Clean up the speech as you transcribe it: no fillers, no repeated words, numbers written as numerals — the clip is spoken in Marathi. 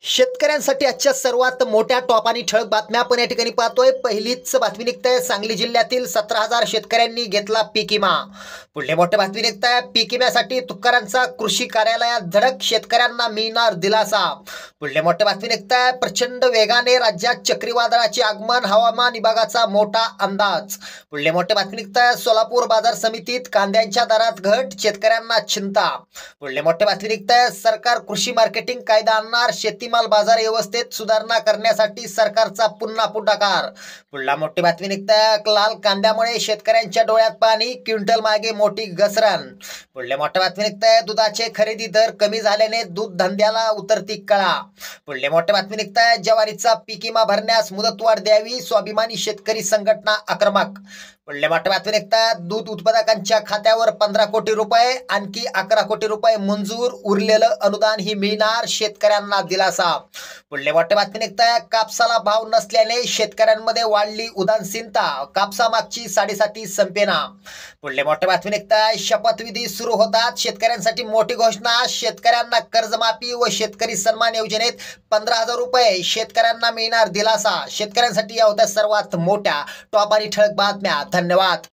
शेतकऱ्यांसाठी आजच्या सर्वात मोठ्या टॉप आणि ठळक बातम्या आपण या ठिकाणी पाहतोय। पहिलीच बातमी निघताय, सांगली जिल्ह्यातील 17,000 शेतकऱ्यांनी घेतला पीक विमा। पुढे मोठी बातमी निघताय, पीक विम्यासाठी तुकारांचा कृषी कार्यालयात धडक, शेतकऱ्यांना मिळणार दिलासा। पुढे मोठी बातमी निघताय, प्रचंड वेगाने राज्यात चक्रीवादळाचे आगमन, हवामान विभागाचा मोठा अंदाज। पुढे मोठी बातमी निघताय, सोलापूर बाजार समितीत कांद्याच्या दरात घट, शेतकऱ्यांना चिंता। पुढे मोठी बातमी निघताय, सरकार कृषी मार्केटिंग कायदा आणणार, शेतीमाल बाजार व्यवस्थेत सुधारणा करण्यासाठी सरकारचा पुन्हा पुढाकार। पुढला मोठी बातमी निघताय, लाल कांद्यामुळे शेतकऱ्यांच्या डोळ्यात पाणी, क्विंटल मागे मोठी घसरण। पुढल्या मोठ्या बातमी निघताय, दुधाचे खरेदी दर कमी झाल्याने दूध धंद्याला उतरती कळा। पुढल्या मोठ्या बातमी निघताय, ज्वारीचा पीक विमा भरण्यास मुदतवाढ द्यावी, स्वाभिमानी शेतकरी संघटना आक्रमक। पुढल्या मोठ्या बातमी निघताय, दूध उत्पादकांच्या खात्यावर 15 कोटी रुपये, आणखी 11 कोटी रुपये मंजूर, उरलेलं अनुदान ही मिळणार, शेतकऱ्यांना दिलासा। पुढल्या मोठ्या बातमी निघताय, कापसाला भाव नसल्याने शेतकऱ्यांमध्ये वाढली उदासीनता, कापसामागची 7.5 संपेना। पुढल्या मोठ्या बातमी निघताय, शपथविधी सुरू होतात, शेतकऱ्यांसाठी मोठी घोषणा, शेतकऱ्यांना कर्जमाफी व शेतकरी सन्मान योजनेत 15,000 रुपये, शेतकऱ्यांना मिळणार दिलासा। शेतकऱ्यांसाठी या होत्या सर्वात मोठ्या टॉप आणि ठळक बातम्या। धन्यवाद।